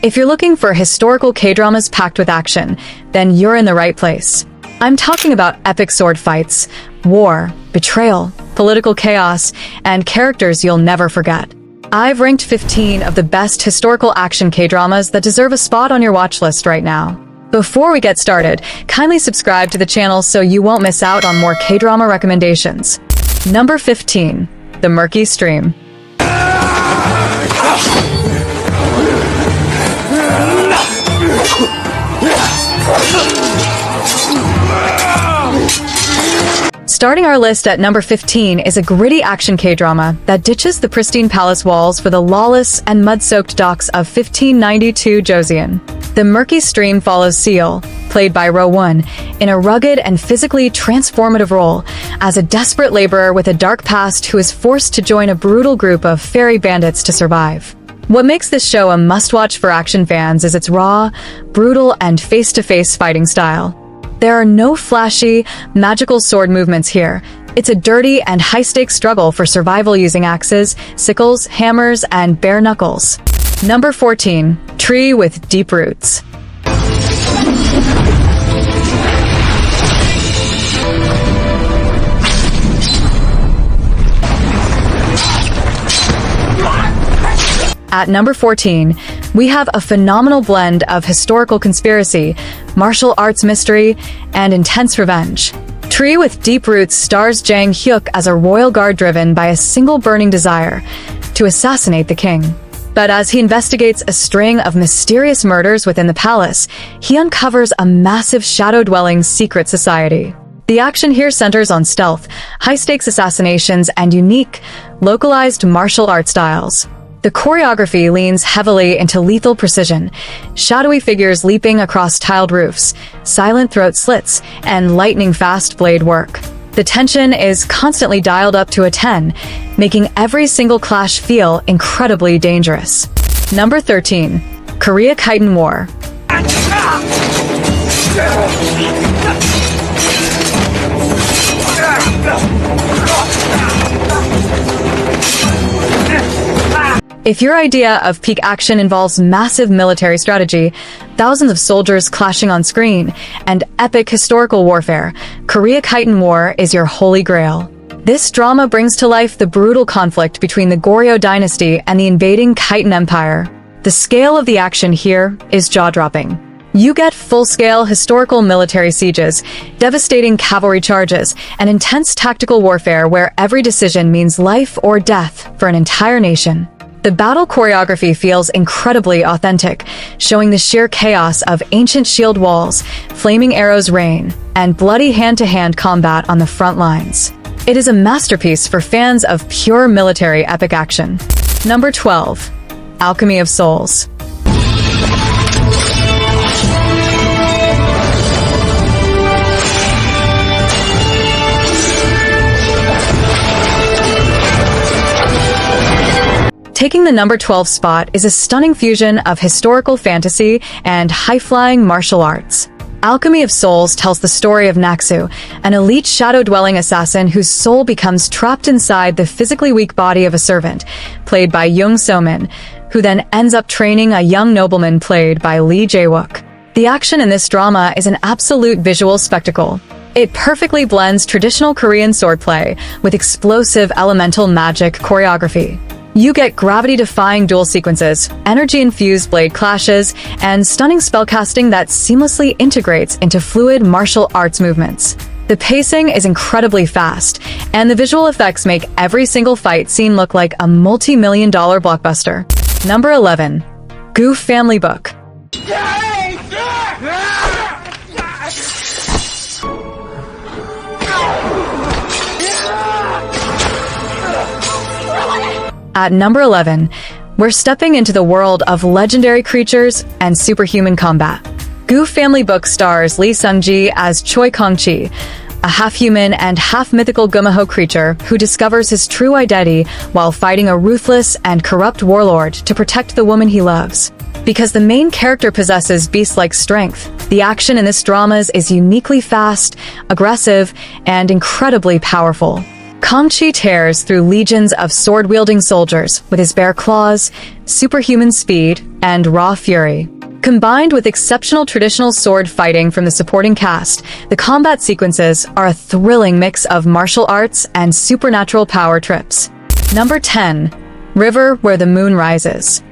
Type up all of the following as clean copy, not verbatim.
If you're looking for historical K-dramas packed with action, then you're in the right place. I'm talking about epic sword fights, war, betrayal, political chaos, and characters you'll never forget. I've ranked 15 of the best historical action K-dramas that deserve a spot on your watch list right now. Before we get started, kindly subscribe to the channel so you won't miss out on more K-drama recommendations. Number 15. The Murky Stream. Starting our list at number 15 is a gritty action K-drama that ditches the pristine palace walls for the lawless and mud-soaked docks of 1592 Joseon. The Murky Stream follows Seal, played by Ro-won, in a rugged and physically transformative role as a desperate laborer with a dark past who is forced to join a brutal group of fairy bandits to survive. What makes this show a must-watch for action fans is its raw, brutal, and face-to-face fighting style. There are no flashy, magical sword movements here. It's a dirty and high-stakes struggle for survival using axes, sickles, hammers, and bare knuckles. Number 14. Tree with Deep Roots. At number 14, we have a phenomenal blend of historical conspiracy, martial arts mystery, and intense revenge. Tree with Deep Roots stars Jang Hyuk as a royal guard driven by a single burning desire to assassinate the king. But as he investigates a string of mysterious murders within the palace, he uncovers a massive shadow-dwelling secret society. The action here centers on stealth, high-stakes assassinations, and unique, localized martial art styles. The choreography leans heavily into lethal precision, shadowy figures leaping across tiled roofs, silent throat slits, and lightning-fast blade work. The tension is constantly dialed up to a 10, making every single clash feel incredibly dangerous. Number 13. Korea-Kitan War. If your idea of peak action involves massive military strategy, thousands of soldiers clashing on screen, and epic historical warfare, Korea-Kitan War is your holy grail. This drama brings to life the brutal conflict between the Goryeo dynasty and the invading Khitan Empire. The scale of the action here is jaw-dropping. You get full-scale historical military sieges, devastating cavalry charges, and intense tactical warfare where every decision means life or death for an entire nation. The battle choreography feels incredibly authentic, showing the sheer chaos of ancient shield walls, flaming arrows rain, and bloody hand-to-hand combat on the front lines. It is a masterpiece for fans of pure military epic action. Number 12. Alchemy of Souls. Taking the number 12 spot is a stunning fusion of historical fantasy and high-flying martial arts. Alchemy of Souls tells the story of Naksu, an elite shadow-dwelling assassin whose soul becomes trapped inside the physically weak body of a servant, played by Young So-min, who then ends up training a young nobleman played by Lee Jae-wook. The action in this drama is an absolute visual spectacle. It perfectly blends traditional Korean swordplay with explosive elemental magic choreography. You get gravity-defying duel sequences, energy-infused blade clashes, and stunning spellcasting that seamlessly integrates into fluid martial arts movements. The pacing is incredibly fast, and the visual effects make every single fight scene look like a multi-million-dollar blockbuster. Number 11. Goof Family Book. At number 11, we're stepping into the world of legendary creatures and superhuman combat. Goof Family Book stars Lee Sung-ji as Choi Kong-chi, a half-human and half-mythical gumaho creature who discovers his true identity while fighting a ruthless and corrupt warlord to protect the woman he loves. Because the main character possesses beast-like strength, the action in this drama is uniquely fast, aggressive, and incredibly powerful. Kong-chi tears through legions of sword-wielding soldiers with his bare claws, superhuman speed, and raw fury. Combined with exceptional traditional sword fighting from the supporting cast, the combat sequences are a thrilling mix of martial arts and supernatural power trips. Number 10. River Where the Moon Rises.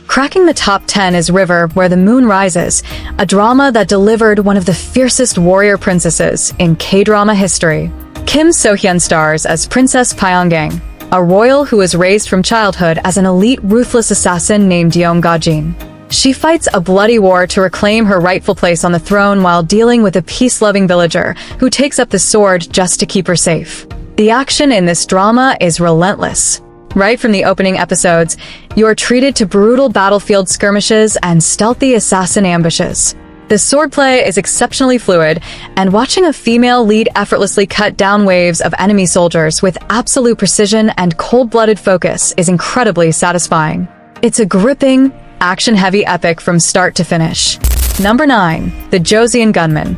Cracking the top 10 is River Where the Moon Rises, a drama that delivered one of the fiercest warrior princesses in K-drama history. Kim So-hyun stars as Princess Pyongyang, a royal who was raised from childhood as an elite ruthless assassin named Yeong Ga-jin. She fights a bloody war to reclaim her rightful place on the throne while dealing with a peace-loving villager who takes up the sword just to keep her safe. The action in this drama is relentless. Right from the opening episodes, you are treated to brutal battlefield skirmishes and stealthy assassin ambushes. The swordplay is exceptionally fluid, and watching a female lead effortlessly cut down waves of enemy soldiers with absolute precision and cold-blooded focus is incredibly satisfying. It's a gripping, action-heavy epic from start to finish. Number 9. The Joseon Gunman.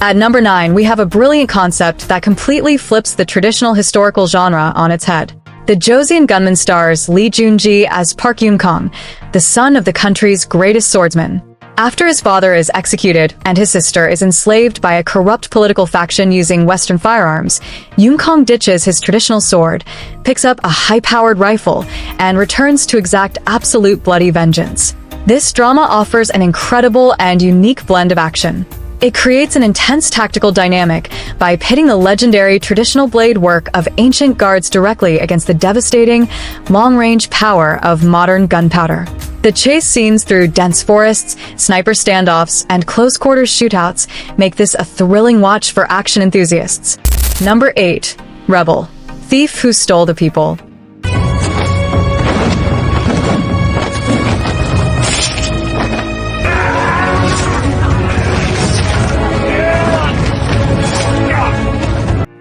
At number 9, we have a brilliant concept that completely flips the traditional historical genre on its head. The Joseon Gunman stars Lee Joon-ji as Park Yoon-kong, the son of the country's greatest swordsman. After his father is executed and his sister is enslaved by a corrupt political faction using Western firearms, Yoon-kong ditches his traditional sword, picks up a high-powered rifle, and returns to exact absolute bloody vengeance. This drama offers an incredible and unique blend of action. It creates an intense tactical dynamic by pitting the legendary traditional blade work of ancient guards directly against the devastating, long-range power of modern gunpowder. The chase scenes through dense forests, sniper standoffs, and close-quarters shootouts make this a thrilling watch for action enthusiasts. Number 8. Rebel, Thief Who Stole the People.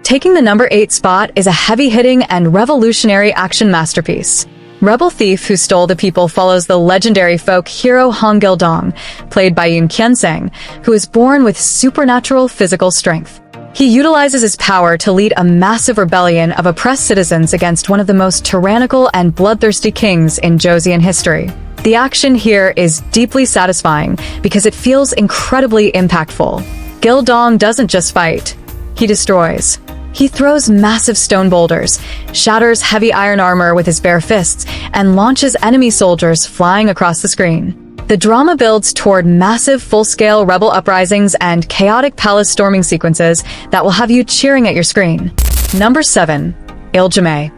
Taking the number 8 spot is a heavy-hitting and revolutionary action masterpiece. Rebel Thief Who Stole the People follows the legendary folk hero Hong Gil-dong, played by Yoon Kyun-sang, who is born with supernatural physical strength. He utilizes his power to lead a massive rebellion of oppressed citizens against one of the most tyrannical and bloodthirsty kings in Joseon history. The action here is deeply satisfying because it feels incredibly impactful. Gil-dong doesn't just fight, he destroys. He throws massive stone boulders, shatters heavy iron armor with his bare fists, and launches enemy soldiers flying across the screen. The drama builds toward massive full-scale rebel uprisings and chaotic palace storming sequences that will have you cheering at your screen. Number 7. Iljimae.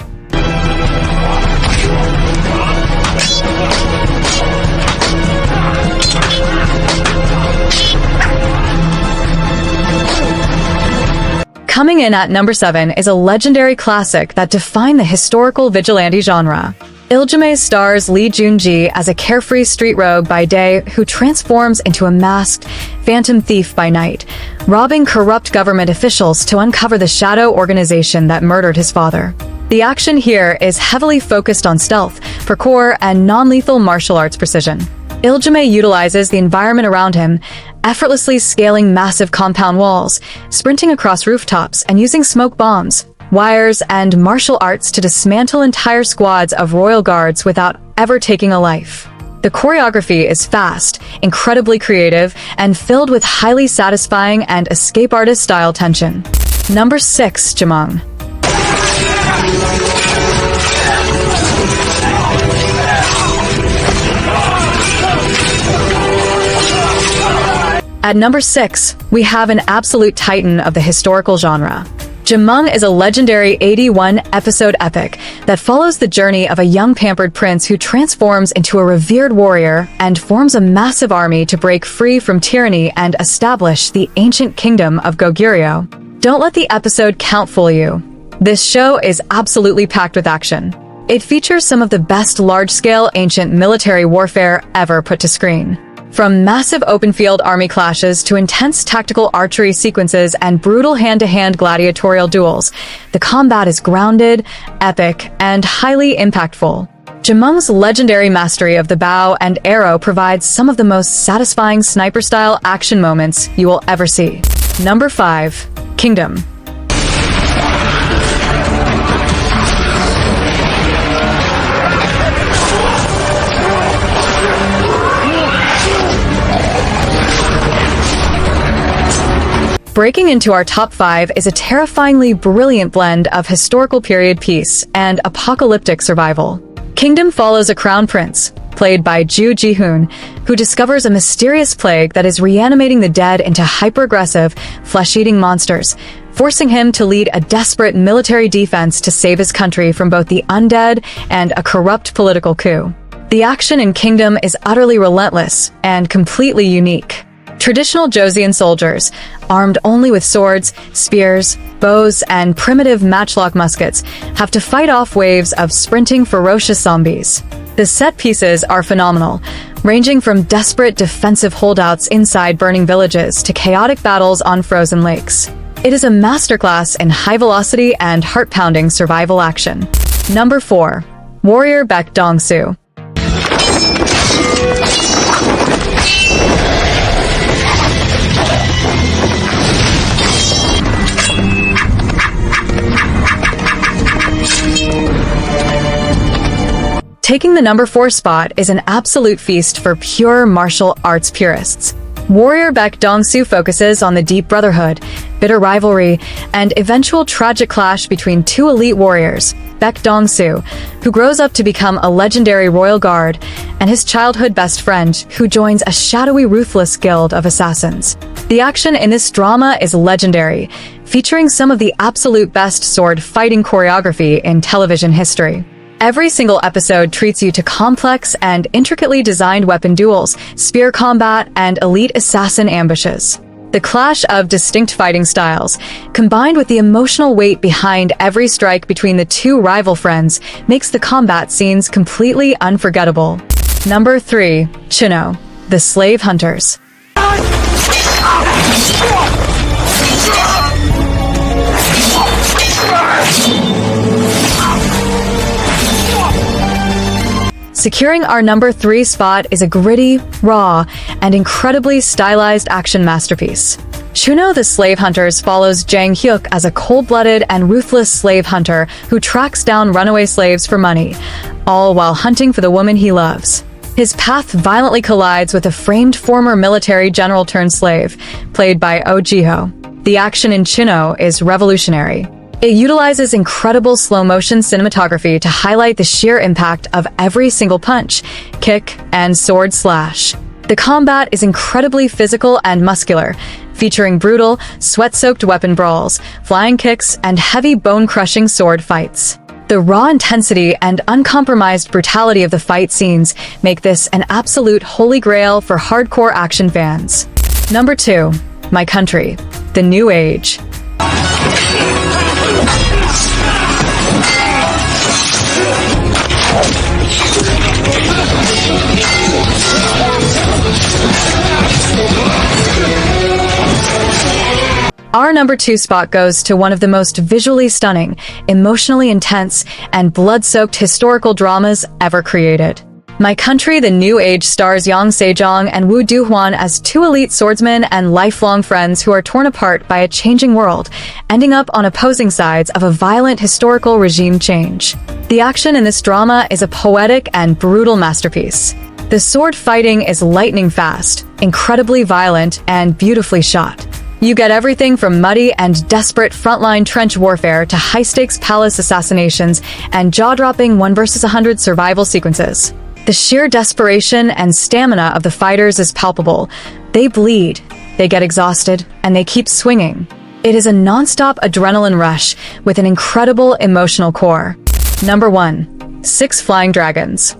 Coming in at number 7 is a legendary classic that defined the historical vigilante genre. Iljimae stars Lee Joon-ji as a carefree street rogue by day who transforms into a masked phantom thief by night, robbing corrupt government officials to uncover the shadow organization that murdered his father. The action here is heavily focused on stealth, parkour, and non-lethal martial arts precision. Iljimae utilizes the environment around him, effortlessly scaling massive compound walls, sprinting across rooftops, and using smoke bombs, wires, and martial arts to dismantle entire squads of royal guards without ever taking a life. The choreography is fast, incredibly creative, and filled with highly satisfying and escape artist-style tension. Number 6. Jumong. At number 6, we have an absolute titan of the historical genre. Jumong is a legendary 81-episode epic that follows the journey of a young pampered prince who transforms into a revered warrior and forms a massive army to break free from tyranny and establish the ancient kingdom of Goguryeo. Don't let the episode count fool you. This show is absolutely packed with action. It features some of the best large-scale ancient military warfare ever put to screen. From massive open-field army clashes to intense tactical archery sequences and brutal hand-to-hand gladiatorial duels, the combat is grounded, epic, and highly impactful. Jumong's legendary mastery of the bow and arrow provides some of the most satisfying sniper-style action moments you will ever see. Number 5. Kingdom. Breaking into our top 5 is a terrifyingly brilliant blend of historical period piece and apocalyptic survival. Kingdom follows a crown prince, played by Ju Ji-hoon, who discovers a mysterious plague that is reanimating the dead into hyper-aggressive, flesh-eating monsters, forcing him to lead a desperate military defense to save his country from both the undead and a corrupt political coup. The action in Kingdom is utterly relentless and completely unique. Traditional Joseon soldiers, armed only with swords, spears, bows, and primitive matchlock muskets, have to fight off waves of sprinting ferocious zombies. The set pieces are phenomenal, ranging from desperate defensive holdouts inside burning villages to chaotic battles on frozen lakes. It is a masterclass in high-velocity and heart-pounding survival action. Number 4. Warrior Baek Dong-soo. Taking the number 4 spot is an absolute feast for pure martial arts purists. Warrior Baek Dong-soo focuses on the deep brotherhood, bitter rivalry, and eventual tragic clash between two elite warriors, Baek Dong-soo, who grows up to become a legendary royal guard, and his childhood best friend, who joins a shadowy, ruthless guild of assassins. The action in this drama is legendary, featuring some of the absolute best sword fighting choreography in television history. Every single episode treats you to complex and intricately designed weapon duels, spear combat, and elite assassin ambushes. The clash of distinct fighting styles, combined with the emotional weight behind every strike between the two rival friends, makes the combat scenes completely unforgettable. Number 3. Chino, the Slave Hunters. Securing our number 3 spot is a gritty, raw, and incredibly stylized action masterpiece. Chino the Slave Hunters follows Jang Hyuk as a cold-blooded and ruthless slave hunter who tracks down runaway slaves for money, all while hunting for the woman he loves. His path violently collides with a framed former military general-turned-slave, played by Oh Ji-ho. The action in Chino is revolutionary. It utilizes incredible slow-motion cinematography to highlight the sheer impact of every single punch, kick, and sword slash. The combat is incredibly physical and muscular, featuring brutal, sweat-soaked weapon brawls, flying kicks, and heavy bone-crushing sword fights. The raw intensity and uncompromised brutality of the fight scenes make this an absolute holy grail for hardcore action fans. Number 2. My Country, The New Age. Our number 2 spot goes to one of the most visually stunning, emotionally intense, and blood-soaked historical dramas ever created. My Country, The New Age stars Yang Sejong and Woo Do-hwan as two elite swordsmen and lifelong friends who are torn apart by a changing world, ending up on opposing sides of a violent historical regime change. The action in this drama is a poetic and brutal masterpiece. The sword fighting is lightning fast, incredibly violent, and beautifully shot. You get everything from muddy and desperate frontline trench warfare to high-stakes palace assassinations and jaw-dropping 1 versus 100 survival sequences. The sheer desperation and stamina of the fighters is palpable. They bleed, they get exhausted, and they keep swinging. It is a non-stop adrenaline rush with an incredible emotional core. Number 1. 6 Flying Dragons.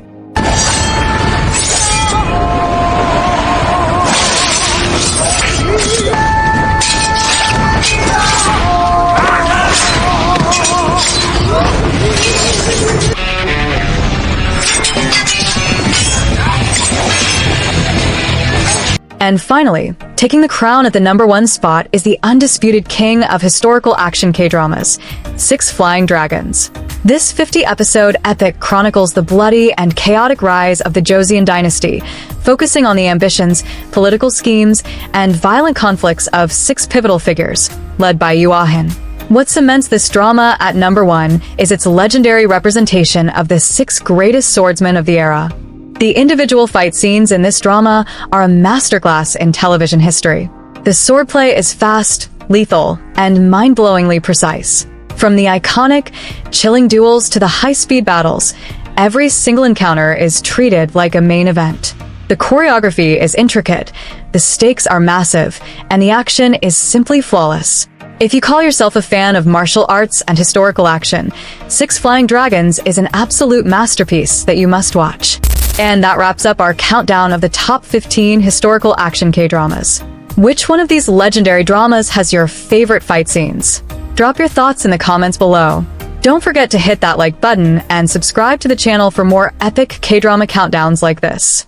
And finally, taking the crown at the #1 spot is the undisputed king of historical action K-dramas, Six Flying Dragons. This 50-episode epic chronicles the bloody and chaotic rise of the Joseon dynasty, focusing on the ambitions, political schemes, and violent conflicts of 6 pivotal figures, led by Yuahin. What cements this drama at #1 is its legendary representation of the 6 greatest swordsmen of the era. The individual fight scenes in this drama are a masterclass in television history. The swordplay is fast, lethal, and mind-blowingly precise. From the iconic, chilling duels to the high-speed battles, every single encounter is treated like a main event. The choreography is intricate, the stakes are massive, and the action is simply flawless. If you call yourself a fan of martial arts and historical action, Six Flying Dragons is an absolute masterpiece that you must watch. And that wraps up our countdown of the top 15 historical action K-dramas. Which one of these legendary dramas has your favorite fight scenes? Drop your thoughts in the comments below. Don't forget to hit that like button and subscribe to the channel for more epic K-drama countdowns like this.